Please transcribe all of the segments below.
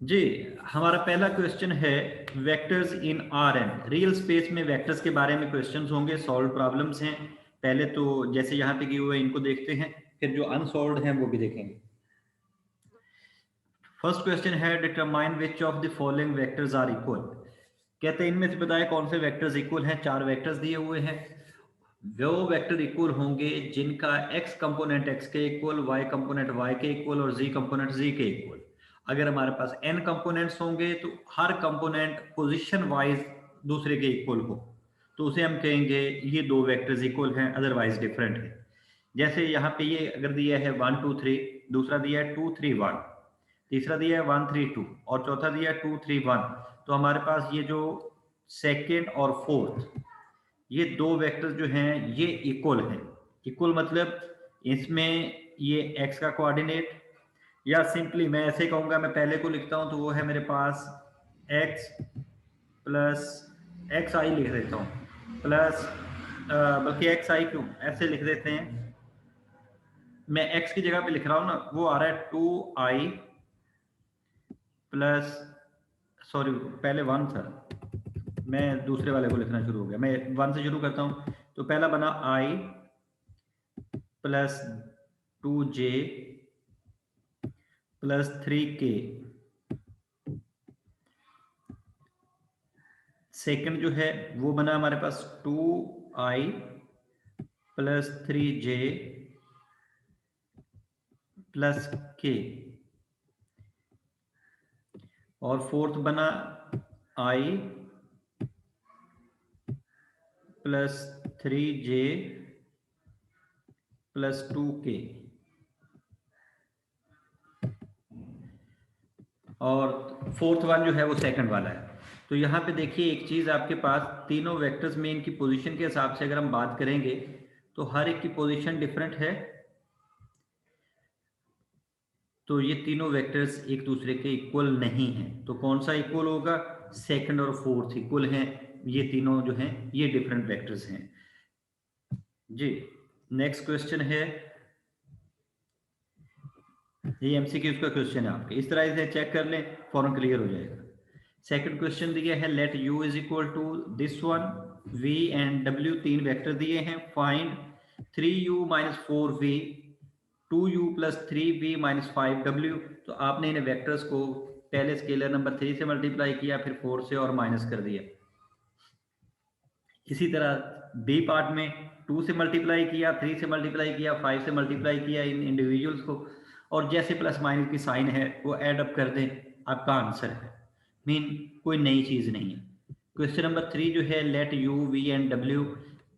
जी, हमारा पहला क्वेश्चन है vectors in R N. Real space में वेक्टर्स के बारे में क्वेश्चंस होंगे, सॉल्व प्रॉब्लम्स हैं। पहले तो जैसे यहाँ पे किए हुए इनको देखते हैं, फिर जो अनसॉल्व्ड हैं वो भी देखेंगे। फर्स्ट क्वेश्चन है determine which of the following vectors are equal. कहते हैं इनमें से बताएं कौन से वेक्टर्स इक्वल हैं। चार वेक्टर्स दिए हुए हैं, वो वेक्टर इक्वल होंगे जिनका x कंपोनेंट x के इक्वल, y कंपोनेंट y के इक्वल और z कंपोनेंट z के इक्वल। अगर हमारे पास n कंपोनेंट्स होंगे तो हर कंपोनेंट पोजीशन वाइज दूसरे के इक्वल हो, तो उसे हम कहेंगे ये दो वेक्टर्स इक्वल हैं, अदरवाइज डिफरेंट है। जैसे यहाँ पे ये अगर दिया है 1 2 3, दूसरा दिया है 2 3 1, तीसरा दिया है 1 3 2 और चौथा दिया है 2 3 1, तो हमारे पास ये जो सेकेंड और फोर्थ ये दो वेक्टर्स जो हैं ये इक्वल हैं। इक्वल मतलब इसमें ये x का कोऑर्डिनेट, या सिंपली मैं ऐसे कहूंगा, मैं पहले को लिखता हूं तो वो है मेरे पास x प्लस एक्स आई लिख देता हूं प्लस बल्कि एक्स आई क्यों, ऐसे लिख देते हैं। मैं x की जगह पे लिख रहा हूं ना, वो आ रहा है 2i प्लस, सॉरी पहले 1 था, मैं दूसरे वाले को लिखना शुरू हो गया। मैं 1 से शुरू करता हूं, तो पहला बना i plus 2j plus 3k। Second जो है वो बना हमारे पास 2i plus 3j plus k, और फोर्थ बना i plus 3j plus 2k। और फोर्थ वन जो है वो सेकंड वाला है। तो यहाँ पे देखिए एक चीज़, आपके पास तीनों वेक्टर्स में इनकी पोजीशन के हिसाब से अगर हम बात करेंगे तो हर एक की पोजीशन डिफरेंट है। तो ये तीनों वेक्टर्स एक दूसरे के इक्वल नहीं हैं। तो कौन सा इक्वल होगा? सेकंड और फोर्थ इक्वल हैं, ये तीनों जो हैं ये डिफरेंट वेक्टर्स हैं। जी, नेक्स्ट क्वेश्चन है, ये एमसीक्यूज का क्वेश्चन है आपके, इस तरह से चेक कर लें, फौरन क्लियर हो जाएगा। सेकंड क्वेश्चन दिया है let u is equal to this one, v and w, तीन वेक्टर दिए हैं। Find 3u minus 4v, 2u plus 3v minus 5w। तो आपने इन वेक्टर्स को पहले स्केलर नंबर 3 से मल्टीप्लाई किया, फिर 4 से और माइनस कर दिया। इसी तरह बी पार्ट में 2 से मल्टीप्लाई किया, 3 से मल्टीप्लाई किया, 5 से मल्टीप्लाई किया इन इंडिविजुअल्स को, और जैसे प्लस माइनस की साइन है वो ऐड अप कर दें, आपका आंसर है। मीन कोई नई चीज नहीं है। क्वेश्चन नंबर 3 जो है let u v and w,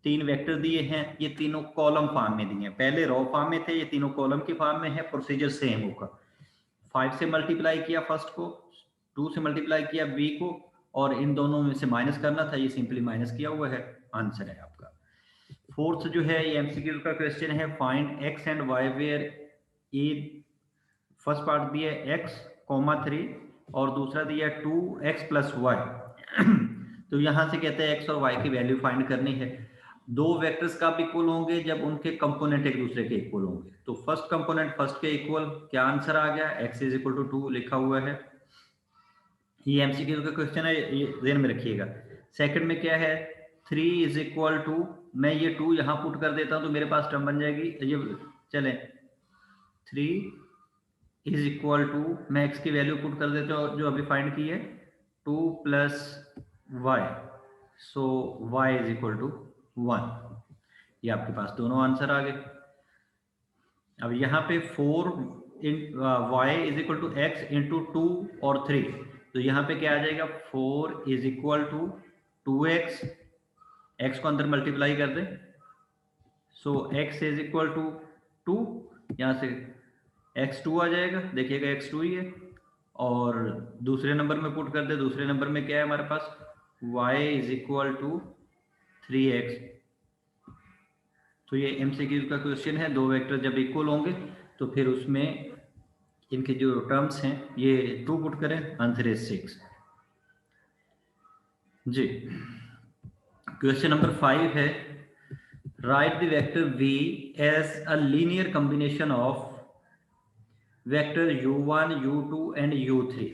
तीन वेक्टर दिए हैं, ये तीनों कॉलम फॉर्म में दिए हैं, पहले रो फॉर्म में थे, ये तीनों कॉलम के फॉर्म में है। प्रोसीजर सेम होगा, 5 से मल्टीप्लाई किया फर्स्ट को, 2 से मल्टीप्लाई किया b को, और इन दोनों में से माइनस करना था, ये सिंपली माइनस किया हुआ है, आंसर है आपका। फोर्थ जो है ये एमसीक्यू का क्वेश्चन है, find x and y where a, first part दिया है x, 3 और दूसरा दिया है 2x प्लस y। तो यहां से कहते हैं x और y की वैल्यू फाइंड करनी है। दो वेक्टर्स कब इक्वल होंगे? जब उनके कंपोनेंट एक दूसरे के इक्वल होंगे। तो फर्स्ट कंपोनेंट फर्स्ट के इक्वल, क्या आंसर आ गया? x इज इक्वल टू 2 लिखा हुआ है। ये एमसीक्यू का क्वेश्चन है, ये ध्यान में रखिएगा। सेकंड में क्या है? 3 इज इक्वल टू, मैं ये 2 यहां पुट कर देता हूं तो मेरे पास टर्म बन जाएगी, ये चले 3 इज इक्वल टू, मैं x की वैल्यू पुट कर देता हूं जो अभी फाइंड की है, 2 plus y, so y is equal to 1। ये आपके पास दोनों आंसर आ गए। अब यहाँ पे 4 y is equal to x into 2 और 3, तो यहाँ पे क्या आ जाएगा? 4 is equal to 2x, x को अंदर मल्टीप्लाई कर दें, सो x इज इक्वल टू 2, यहाँ से x2 आ जाएगा, देखिएगा x2 ही है, और दूसरे नंबर में पुट कर दे, दूसरे नंबर में क्या है हमारे पास? y is equal to 3x। तो ये एमसीक्यू का क्वेश्चन है, दो वेक्टर जब इक्वल होंगे तो फिर उसमें इनके जो टर्म्स हैं ये 2 पुट करें, आंसर इज 6। जी, क्वेश्चन नंबर 5 है, write the vector v as a linear combination of vector u1 u2 and u3।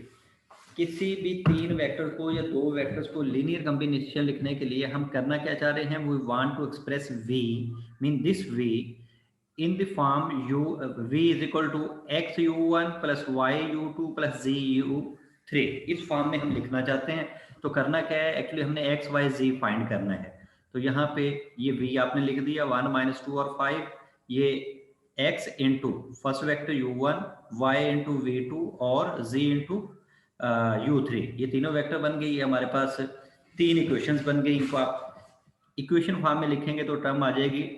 किसी भी तीन वेक्टर को या दो वेक्टर्स को लीनियर कॉम्बिनेशन लिखने के लिए हम करना क्या चाह रहे हैं, we want to express v mean this v in the form u v is equal to x u1 plus y u2 plus z u3, इस फॉर्म में हम लिखना चाहते हैं। तो करना क्या है, एक्चुअली हमने x y z फाइंड करना है। तो यहाँ पे ये v आपने लिख दिया 1 - 2 और 5, ये x into first vector u1, y into v2 और z इंटू u3, ये तीनों वेक्टर बन गई। ये हमारे पास तीन इक्वेशंस बन गई। इनको आप इक्वेशन फॉर्म में लिखेंगे तो टर्म आ जाएगी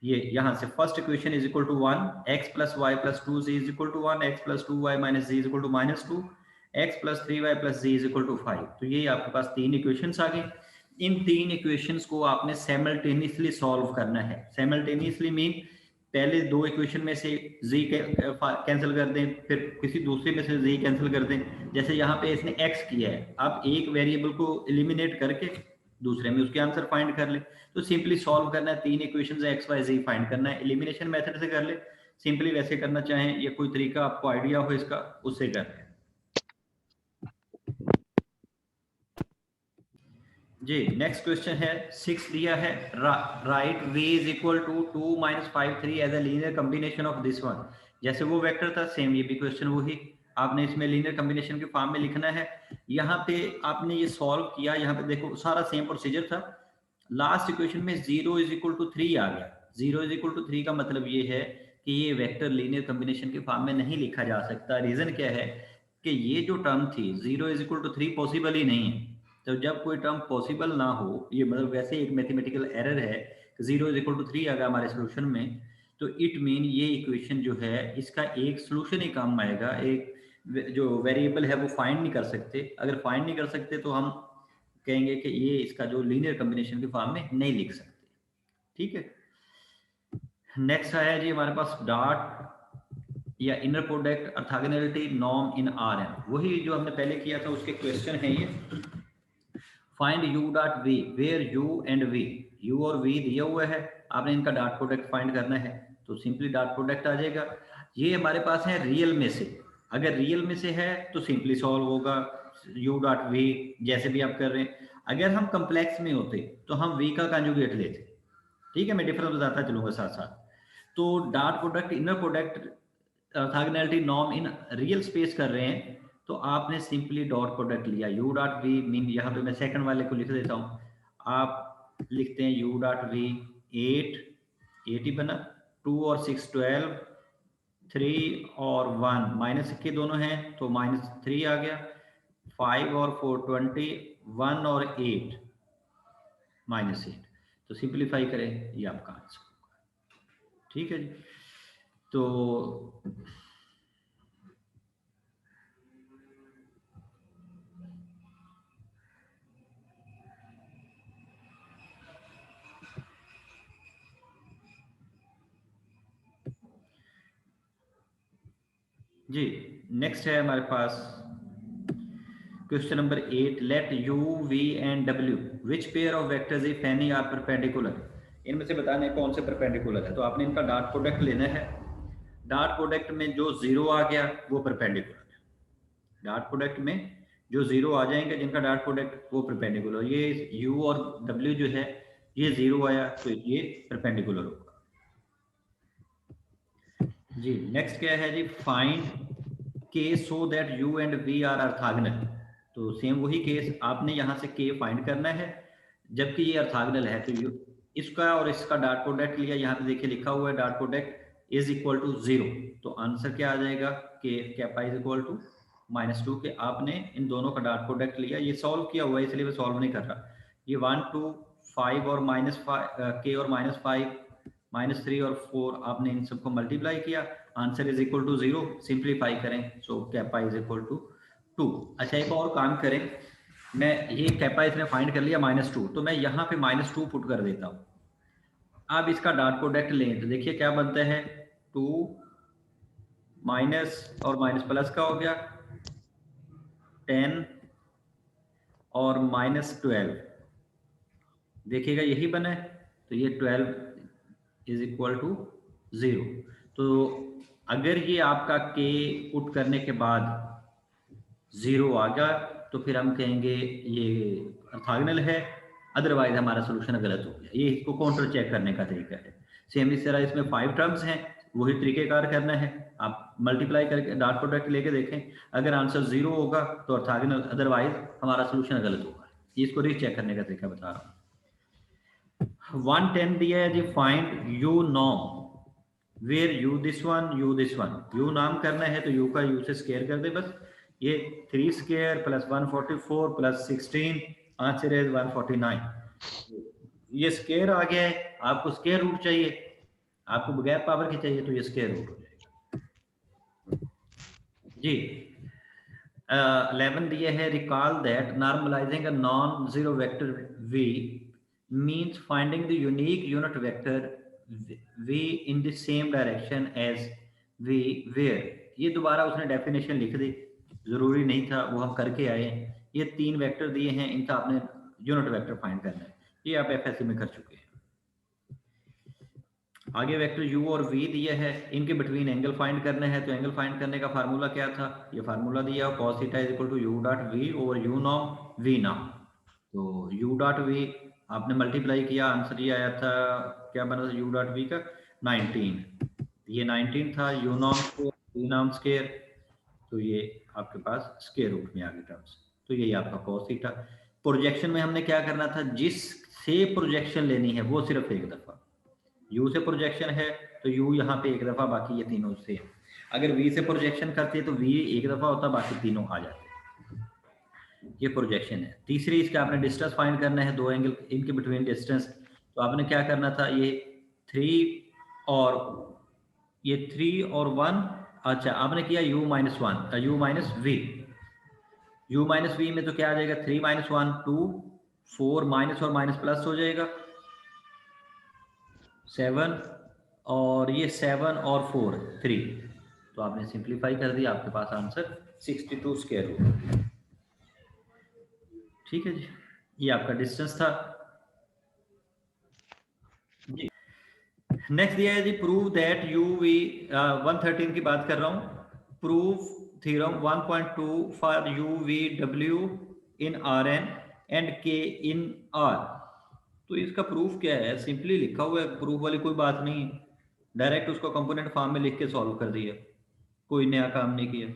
ये, यहाँ से first equation is equal to 1 x plus y plus 2z is equal to 1 x plus 2y minus z is equal to -2 x plus 3y plus z is equal to 5। तो ये आपके पास तीन इक्वेशंस आ गई। इन तीन इक्वेशंस को आपने simultaneously solve करना है। साइमल्टेनियसली मीन पहले दो इक्वेशन में से z कैंसिल कर दें, फिर किसी दूसरे में से z कैंसिल कर दें। जैसे यहाँ पे इसने x किया है, अब एक वेरिएबल को एलिमिनेट करके दूसरे में उसके आंसर फाइंड कर ले। तो सिंपली सॉल्व करना है, तीन इक्वेशंस है, x y z फाइंड करना है। एलिमिनेशन मेथड से कर ले, सिंपली वैसे करना चाहें या कोई तरीका आपको आइडिया हो इसका, उससे कर ले जी। नेक्स्ट क्वेश्चन है 6 दिया है, write v is equal to 2 - 5 3 as a linear combination of this one. जैसे वो वेक्टर था सेम ये भी क्वेश्चन वही, आपने इसमें लीनियर कॉम्बिनेशन के फॉर्म में लिखना है। यहाँ पे आपने ये सॉल्व किया, यहाँ पे देखो सारा सेम प्रोसीजर था। लास्ट इक्वेशन में 0 इज इक्वल टू 3 आ गया। 0 इज इक्वल टू 3 का मतलब ये है कि ये वेक्टर लीनियर कॉम्बिनेशन के फॉर्म में नहीं लिखा जा सकता। रीजन क्या है कि ये जो टर्म थी 0 इज इक्वल टू 3 पॉसिबल ही नहीं है। तो जब कोई टर्म पॉसिबल ना हो, ये मतलब वैसे एक मैथमेटिकल एरर है, 0 इज इक्वल टू 3 आ गया हमारे सोल्यूशन में, तो इट मीन ये इक्वेशन जो है इसका एक सोल्यूशन ही काम आएगा। एक जो वेरिएबल है वो फाइंड नहीं कर सकते। अगर फाइंड नहीं कर सकते तो हम कहेंगे कि ये इसका जो लीनियर कॉम्बिनेशन के फॉर्म में नहीं लिख सकते। ठीक है। नेक्स्ट आया जी हमारे पास डॉट या inner product orthogonality norm in R n, वही जो हमने पहले किया था उसके क्वेश्चन है ये। Find u dot v where u and v, u और v दिया हुआ है, आपने इनका डॉट प्रोडक्ट फाइंड करना है। तो सिंपली डॉट प्रोडक्ट आ जाएगा। ये हमारे पास है रियल में से, अगर रियल में से है तो सिंपली सॉल्व होगा u डॉट v, जैसे भी आप कर रहे हैं। अगर हम कम्प्लेक्स में होते तो हम v का कंजुगेट लेते। ठीक है, मैं डिफरेंस बताता चलूंगा साथ साथ। तो dot product inner product orthogonality norm in real space कर रहे हैं, तो आपने सिंपली डॉट प्रोडक्ट लिया u डॉट वी मीन, यहाँ पे मैं सेकंड वाले को लिख देता हूँ। आप लिखते हैं u डॉट वी 8 ही बना, 2 और 6 12, 3 और 1 माइनस के दोनों हैं तो -3 आ गया, 5 और 4 20, 1 और 8 -8। तो सिंप्लीफाई करें, ये आपका आंसर होगा। ठीक है जी। तो जी नेक्स्ट है हमारे पास question number 8, let u v and w which pair of vectors if any are perpendicular. इनमें से बताने कौन से परपेंडिकुलर है। तो आपने इनका डॉट प्रोडक्ट लेना है। डॉट प्रोडक्ट में जो 0 आ गया वो परपेंडिकुलर है। डॉट प्रोडक्ट में जो 0 आ जाएंगे जिनका डॉट प्रोडक्ट वो परपेंडिकुलर। ये u और w जो है ये 0 आया तो ये परपेंडिकुलर होगा। जी नेक्स्ट क्या है जी, find case so that u and v are orthogonal. तो सेम वही केस, आपने यहाँ से k फाइंड करना है जबकि ये ऑर्थोगोनल है। तो इसका और इसका डॉट प्रोडक्ट लिया, यहाँ पे देखिए लिखा हुआ है dot product is equal to 0। तो आंसर क्या आ जाएगा, k kappa is equal to -2 के। आपने इन दोनों का डॉट प्रोडक्ट लिया, ये सॉल्व किया हुआ है इसलिए मैं सॉल्व नहीं कर रहा। ये 1 2 5 और -5 k और -5 -3 और 4 आपने इन सबको मल्टीप्लाई किया, answer is equal to 0। Simplify करें so kappa is equal to 2। अच्छा एक और काम करें, मैं ये कैपा इसने फाइंड कर लिया -2, तो मैं यहाँ पे -2 पुट कर देता हूँ। अब इसका डॉट प्रोडक्ट लें तो देखिए क्या बनता है, 2 माइनस और माइनस प्लस का हो गया 10 और -12, देखिएगा यही बना है। तो ये 12 इज इक्वल टू 0। तो अगर ये आपका k पुट करने के बाद 0 आ गया तो फिर हम कहेंगे ये ऑर्थोगोनल है, अदरवाइज हमारा सोल्यूशन गलत हो गया। ये इसको काउंटर चेक करने का तरीका है। सेम इस तरह इसमें 5 टर्म्स हैं, वही तरीकेकार करना है। आप मल्टीप्लाई करके डॉट प्रोडक्ट लेके देखें, अगर आंसर 0 होगा तो ऑर्थोगोनल, अदरवाइज हमारा सोल्यूशन गलत होगा। इसको रीचेक करने का तरीका बता रहा हूँ। 110 दिया है जी, find u norm where u this one u this one. U नाम करना है तो यू का यू से स्केयर कर दे बस। ये 3 स्केयर प्लस 144 प्लस 16, आंसर है 149। ये स्केयर आ गया है, आपको स्केयर रूट चाहिए, आपको बगैर पावर के चाहिए तो ये स्केयर रूट हो जाएगा जी। 11 दिया है, recall that normalising a non zero vector v means finding the unique unit vector v in the same direction as v where। ये दोबारा उसने डेफिनेशन लिख दी, जरूरी नहीं था, वो हम करके आए। ये 3 वेक्टर दिए हैं, इनका आपने यूनिट वेक्टर फाइंड करना है, ये आप एफएससी में कर चुके हैं। आगे वेक्टर u और v दिया है, इनके बिटवीन एंगल फाइंड करना है। तो एंगल फाइंड करने का फार्मूला क्या था, ये फार्मूला दिया, cos theta is equal to u dot v over u norm v norm. तो u डॉट v आपने मल्टीप्लाई किया, आंसर ये आया था, क्या बना था u डॉट v का 19। ये 19 था, u norm square v norm square, तो ये आपके पास स्क्वायर रूट में आ गई टर्म्स। तो यही आपका cos थीटा। प्रोजेक्शन में हमने क्या करना था, जिस से प्रोजेक्शन लेनी है वो सिर्फ एक दफा, u से प्रोजेक्शन है तो u यहाँ पे एक दफा, बाकी ये तीनों से। अगर v से प्रोजेक्शन करते तो v एक दफा होता, बाकी तीनों आ जाते। ये प्रोजेक्शन है। तीसरी इसका आपने डिस्टेंस फाइंड करना है, 2 एंगल इनके बिटवीन डिस्टेंस। तो आपने क्या करना था, ये 3 और ये 3 और 1, अच्छा आपने किया u minus 1 u minus v। u minus v में तो क्या आ जाएगा, 3 माइनस 1 2, 4 माइनस और माइनस प्लस हो जाएगा 7, और ये 7 और 4 3। तो आपने सिंप्लीफाई कर दिया, आपके पास आंसर 62 स्क्वायर रूट। ठीक है जी, ये आपका डिस्टेंस था जी। नेक्स्ट दिया है जी, प्रूव दैट यू वी 113 की बात कर रहा हूँ। Prove theorem 1.2 for u v डब्ल्यू in R n and k in are. तो इसका प्रूफ क्या है, सिंपली लिखा हुआ है, प्रूफ वाली कोई बात नहीं, डायरेक्ट उसको कंपोनेंट फॉर्म में लिख के सॉल्व कर दिया, कोई नया काम नहीं किया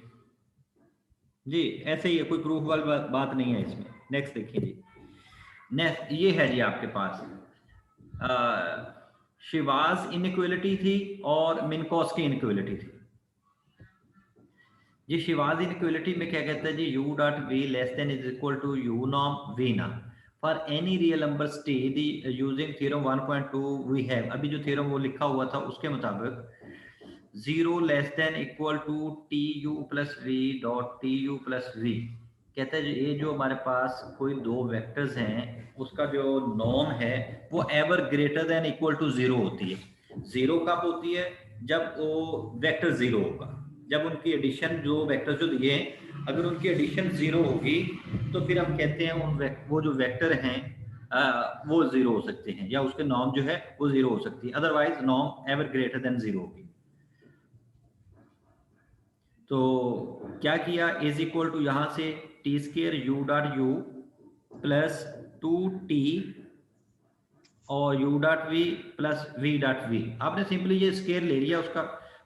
जी। ऐसे ही है, कोई प्रूफ वाली बात नहीं है इसमें। नेक्स्ट देखिए जी, नेक्स्ट ये है जी आपके पास शिवाज इनइक्वालिटी थी और मिनकॉस की इनइक्वालिटी थी जी। शिवाज इनइक्वालिटी में क्या कहता है जी, u dot v less than is equal to u norm v norm for any real number t दी यूजिंग थ्योरम 1.2 वी हैव। अभी जो थ्योरम वो लिखा हुआ था उसके मुताबिक 0 less than equal to t u plus v dot t u plus v. कहता है ये जो हमारे पास कोई 2 वेक्टर्स हैं, उसका जो नॉर्म है वो ever greater than equal to 0 होती है। 0 कब होती है, जब वो वेक्टर 0 होगा, जब उनकी एडिशन, जो वेक्टर जो दिए हैं अगर उनकी एडिशन 0 होगी तो फिर हम कहते हैं वो जो वेक्टर हैं वो 0 हो सकते हैं, या उसके नॉर्म जो है वो 0 हो सकती है, otherwise norm ever greater then 0 होगी। तो क्या किया, इज इक्वल टू यहाँ से t square u dot u plus 2t और u dot v plus v dot v. आपने सिंपली ये स्केयर ले लिया, उसका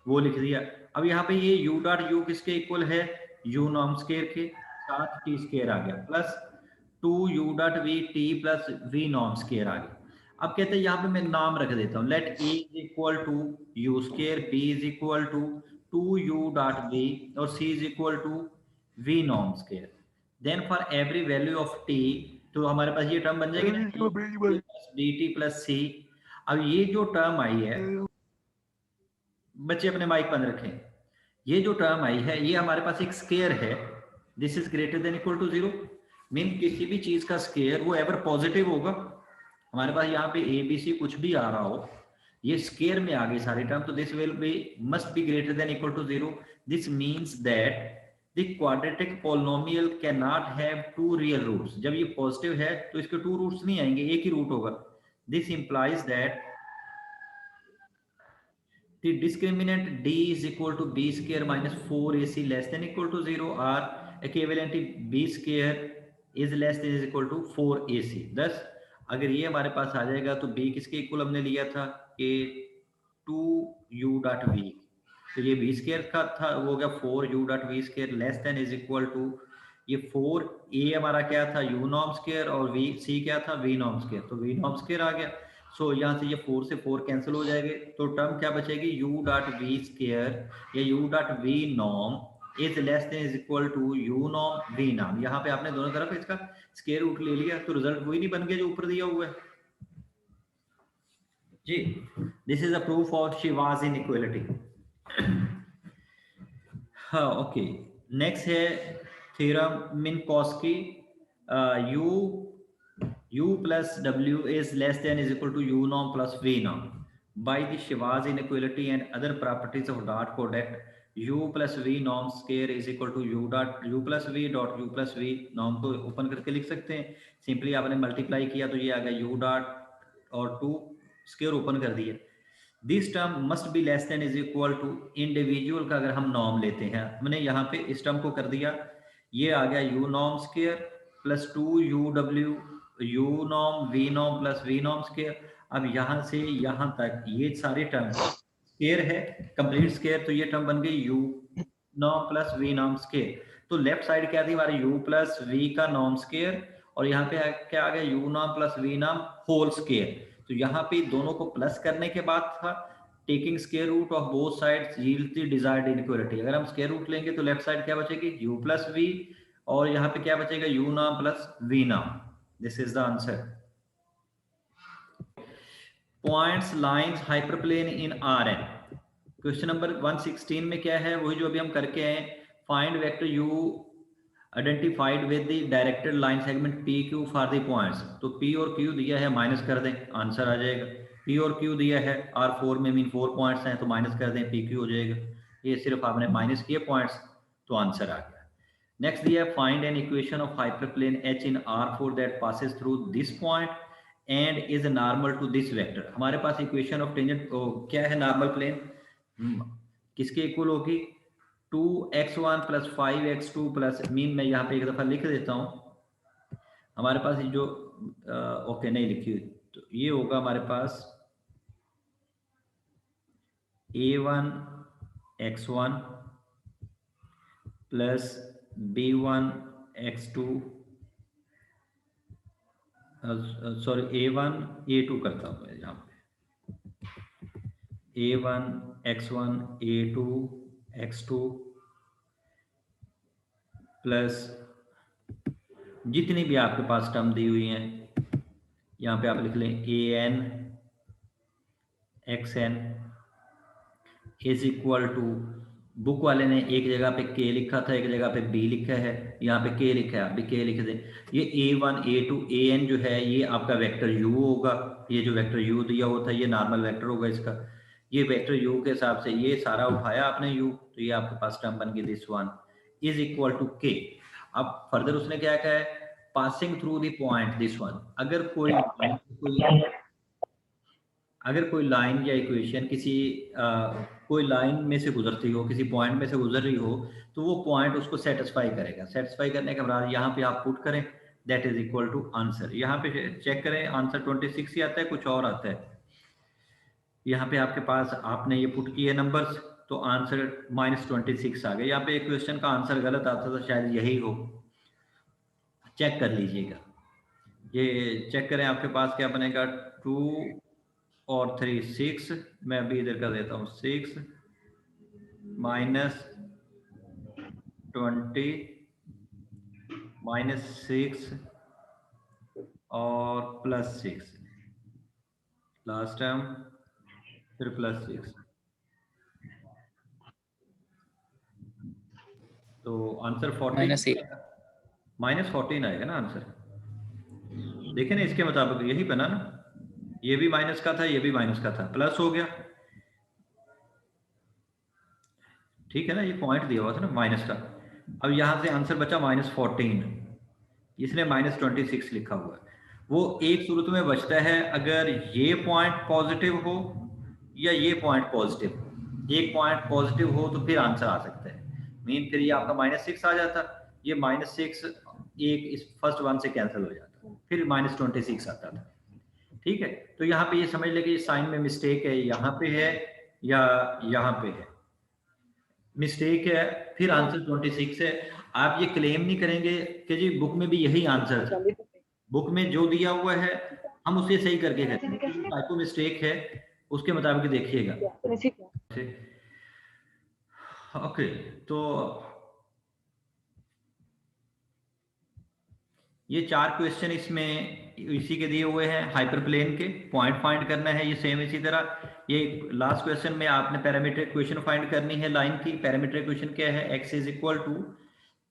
वो लिख दिया। अब यहाँ पे ये u डॉट यू किसके इक्वल है, u नॉर्म स्केयर के, साथ t स्केयर आ गया plus 2u dot v t plus v norm square आ गया। अब कहते हैं यहाँ पे मैं नाम रख देता हूँ, let a is equal to u square, b is equal to 2u dot v और c is equal to v norm square. Then for every value of t, तो हमारे पास ये टर्म बन जाएगी ना डी टी प्लस सी। अब ये जो टर्म आई है, बच्चे अपने माइक बंद रखें, ये जो टर्म आई है ये हमारे पास एक स्केयर है, this is greater than equal to 0। Mean किसी भी चीज का स्केयर वो एवर पॉजिटिव होगा। हमारे पास यहाँ पे ए बी सी कुछ भी आ रहा हो, ये स्केयर में आ गई सारी टर्म, तो this will be must be greater than equal to 0। This means that the quadratic polynomial cannot have 2 real roots। जब ये पॉजिटिव है तो इसके 2 रूट्स नहीं आएंगे, एक ही रूट होगा। this implies that the discriminant d is equal to b square minus 4ac less than equal to 0 or equivalently b square is less than is equal to 4ac। दस अगर ये हमारे पास आ जाएगा तो बी किसके इक्वल हमने लिया था कि 2u.v, तो ये बी स्क्वायर का था, वो हो गया 4u.v square less than is equal to ये 4a हमारा क्या था u नॉर्म स्क्वायर और v c क्या था v नॉर्म स्क्वायर, तो v नॉर्म स्क्वायर आ गया। सो यहाँ से ये 4 से 4 कैंसिल हो जाएंगे, तो टर्म क्या बचेगी u.v स्क्वायर या u.v norm is less than is equal to u norm v norm. यहाँ पे आपने दोनों तरफ इसका स्क्वायर रूट ले लिया, तो रिजल्ट वही नहीं बन गया जो ऊपर दिया हुआ है जी। This is a proof of शिवाज इनइक्वालिटी। हाँ ओके, नेक्स्ट है theorem Minkowski, u plus w is less than is equal to u norm plus v norm by the Shiva's inequality and other properties of dot product u plus v norm square is equal to u plus v norm को open करके लिख सकते हैं। Simply आपने multiply किया तो ये आ गया u डॉट और 2 स्क्वायर ओपन कर दिया। This term must be less than is equal to individual का अगर हम नॉर्म लेते हैं, हमने यहाँ पे इस टर्म को कर दिया, ये आ गया u norm square plus 2uw u norm v norm plus v norm square. अब यहाँ से यहाँ तक ये सारे टर्म स्क्वायर है, कंप्लीट स्क्वायर, तो ये टर्म बन गई u norm plus v norm square. तो लेफ्ट साइड क्या थी हमारी u प्लस v का नॉर्म स्क्वायर और यहाँ पे क्या आ गया u norm plus v norm whole square. तो यहाँ पे दोनों को प्लस करने के बाद था taking square root of both sides yields the desired inequality. अगर हम स्क्वायर रूट लेंगे तो लेफ्ट साइड क्या बचेगी u प्लस v और यहाँ पे क्या बचेगा u norm plus v norm. This is the answer. Points lines hyperplane in Rn। Question number 116 में क्या है, वही जो अभी हम करके आए, find vector u identified with the directed line segment PQ for the points. तो P और Q दिया है, माइनस कर दें, आंसर आ जाएगा। P और Q दिया है, R4 में मीन 4 पॉइंट्स हैं तो माइनस कर दें, PQ हो जाएगा। ये सिर्फ आपने माइनस किए पॉइंट्स तो आंसर आ गया। नेक्स्ट दिया है find an equation of hyperplane H in R4 that passes through this point and is normal to this vector. हमारे पास इक्वेशन ऑफ टेंजेंट क्या है, नॉर्मल प्लेन किसके इक्वल होगी 2x1 plus 5x2 plus mean, मैं यहाँ पे एक दफा लिख देता हूँ, हमारे पास जो ओके नहीं लिखी हुई, तो ये होगा हमारे पास a1 x1 plus b1 x2 sorry a1 a2 करता हूँ मैं यहाँ पे a1 x1 a2 x2 plus जितनी भी आपके पास टर्म दी हुई हैं यहाँ पे आप लिख लें an xn is equal to, book वाले ने एक जगह पे k लिखा था, एक जगह पे b लिखा है, यहाँ पे k लिखा है, आप भी k लिख दें। ये a1 a2 an जो है ये आपका वेक्टर u होगा, ये जो वेक्टर u दिया होता है ये नॉर्मल वेक्टर होगा इसका, ये वेक्टर u के हिसाब से ये सारा उठाया आपने u, तो ये आपके पास टर्म बन गई this one is equal to k। अब फर्दर उसने क्या कहा है, passing through the point this one. अगर कोई लाइन या इक्वेशन किसी कोई लाइन में से गुजरती हो, किसी पॉइंट में से गुजर रही हो, तो वो पॉइंट उसको सेटिस्फाई करेगा। सेटिस्फाई करने के बाद यहाँ पे आप पुट करें that is equal to answer. यहाँ पे चेक करें आंसर 26 ही आता है, कुछ और आता है। यहाँ पे आपके पास आपने ये पुट किए नंबर्स तो आंसर -26 आ गया। यहाँ पे एक क्वेश्चन का आंसर गलत आता था, शायद यही हो, चेक कर लीजिएगा। ये चेक करें आपके पास क्या बनेगा 2 और 3 6, मैं अभी इधर कर देता हूँ 6 -20 -6 और +6, लास्ट टर्म फिर +6, तो आंसर 14 -14 आएगा ना आंसर। देखें ना इसके मुताबिक यही बना ना, ये भी माइनस का था, ये भी माइनस का था, प्लस हो गया, ठीक है ना, ये पॉइंट दिया हुआ था ना माइनस का। अब यहाँ से आंसर बचा -14, इसने -26 लिखा हुआ है। वो एक सूरत में बचता है अगर ये पॉइंट पॉजिटिव हो या ये पॉइंट पॉजिटिव हो। एक पॉइंट पॉजिटिव हो तो फिर आंसर आ सकता है, मीन फिर ये आपका -6 आ जाता, ये -6 एक इस फर्स्ट वन से कैंसिल हो जाता, फिर -26 आता था। ठीक है, तो यहाँ पे ये समझ ले कि साइन में मिस्टेक है, यहाँ पे है या यहाँ पे है, मिस्टेक है, फिर आंसर 26 है। आप ये क्लेम नहीं करेंगे कि जी बुक में भी यही आंसर था। बुक में जो दिया हुआ है हम उसे सही करके कहते हैं, टाइपो मिस्टेक है उसके मुताबिक देखिएगा। ओके, तो ये 4 क्वेश्चन इसमें इसी के दिए हुए हैं, हाइपरप्लेन के पॉइंट फाइंड करना है, ये सेम इसी तरह। ये लास्ट क्वेश्चन में आपने पैरामीट्रिक इक्वेशन फाइंड करनी है लाइन की। पैरामीट्रिक इक्वेशन क्या है? x is equal to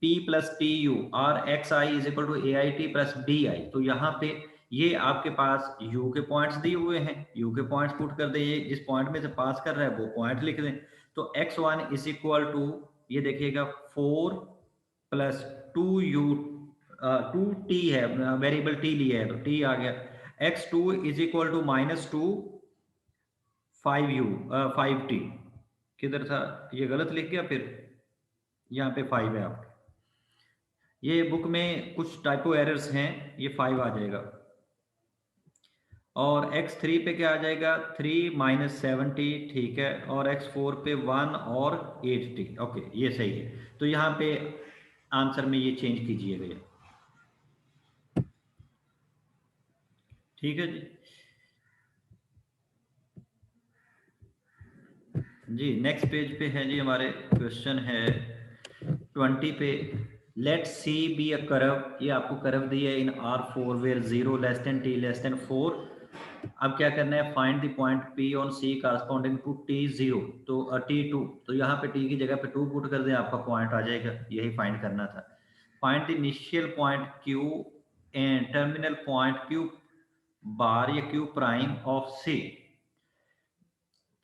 p plus t u और x i is equal to a i t plus b i. तो यहाँ पे ये आपके पास u के पॉइंट्स दिए हुए हैं, u के पॉइंट्स पुट कर दें, ये जिस पॉइंट में से पास कर रहा है वो पॉइंट लिख दें। तो x1 इज इक्वल टू, ये देखिएगा 4 प्लस 2u 2t है, वेरिएबल t लिया है तो t आ गया। x2 is equal to -2 5u 5t, किधर था ये, गलत लिख गया, फिर यहाँ पे 5 है आपके, ये बुक में कुछ टाइपो एरर्स हैं, ये 5 आ जाएगा। और x3 पे क्या आ जाएगा? 3 -7t, ठीक है। और x4 पे 1 और 8t, ओके ये सही है। तो यहाँ पे आंसर में ये चेंज कीजिएगा ये, ठीक है जी। जी नेक्स्ट पेज पे है जी, हमारे क्वेश्चन है 20 पे। Let C be a curve, ये आपको कर्व दिया है in R4 where 0 less than t less than 4। अब क्या करना है? Find the point P on C corresponding to T0, तो T2, तो यहाँ पे T की जगह पे 2 पुट कर दें, आपका पॉइंट आ जाएगा, यही फाइंड करना था। Find the initial point Q and terminal point Q बार या Q prime of C।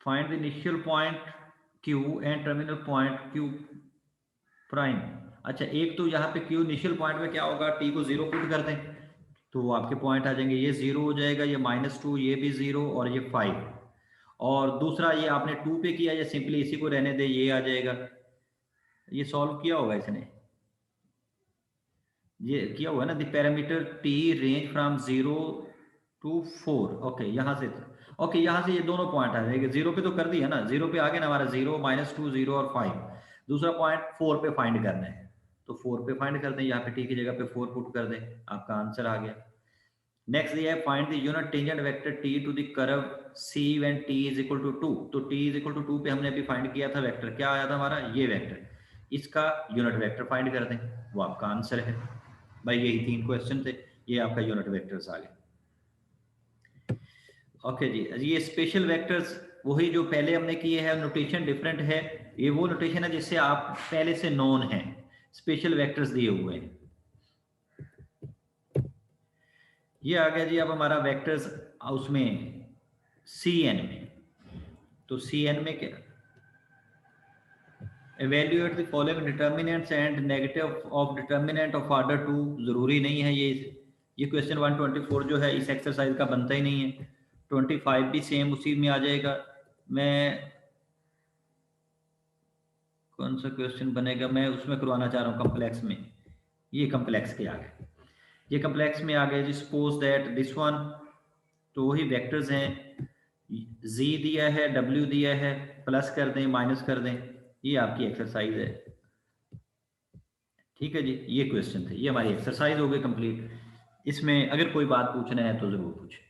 Find the initial point Q and terminal point Q prime. अच्छा, एक तो यहाँ पे Q इनिशियल पॉइंट में क्या होगा? T को 0 पुट कर दें तो वो आपके पॉइंट आ जाएंगे, ये 0 हो जाएगा, ये -2, ये भी 0 और ये 5। और दूसरा ये आपने 2 पे किया, या सिंपली इसी को रहने दे, ये आ जाएगा। ये सॉल्व किया होगा इसने, ये किया हुआ है ना, the parameter T range from 0 to 4। Okay यहाँ से, ओके यहाँ से ये दोनों पॉइंट आ जाएंगे। 0 पे तो कर दिया ना, 0 पे आ गया ना हमारा, 0 -2 0 और 5। दूसरा पॉइंट 4 पे फाइंड करना है, तो 4 पे फाइंड कर दें, यहाँ पे T की जगह पे 4 पुट कर दें, आपका आंसर आ गया। नेक्स्ट ये है, find the unit tangent vector T to the curve C when T is equal to 2। तो T इज इक्वल टू 2 पे हमने अभी फाइंड किया था वेक्टर, क्या आया था हमारा? ये वेक्टर, इसका यूनिट वेक्टर फाइंड कर दें, वो आपका आंसर है भाई। यही 3 क्वेश्चन थे, ये आपका यूनिट वेक्टर्स आ गए। ओके जी, ये स्पेशल वेक्टर्स वही जो पहले हमने किए हैं, नोटेशन डिफरेंट है, ये वो नोटेशन है जिससे आप पहले से नोन है। स्पेशल वेक्टर्स दिए हुए हैं, ये आ गया जी। अब हमारा वेक्टर्स उसमें Cn में, तो Cn में क्या, evaluate the following determinants and negative of determinant of order 2। जरूरी नहीं है ये क्वेश्चन 124 जो है इस एक्सरसाइज का बनता ही नहीं है। 25 भी सेम उसी में आ जाएगा। मैं कौन सा क्वेश्चन बनेगा, मैं उसमें करवाना चाह रहा हूँ कम्प्लेक्स में, ये कम्प्लेक्स के आ गए, ये कम्प्लेक्स में आ गए जी। सपोज दैट दिस वन, तो वही वेक्टर्स हैं, z दिया है, w दिया है, प्लस कर दें माइनस कर दें, ये आपकी एक्सरसाइज है, ठीक है जी। ये क्वेश्चन थे, ये हमारी एक्सरसाइज हो गई कंप्लीट। इसमें अगर कोई बात पूछना है तो जरूर पूछें।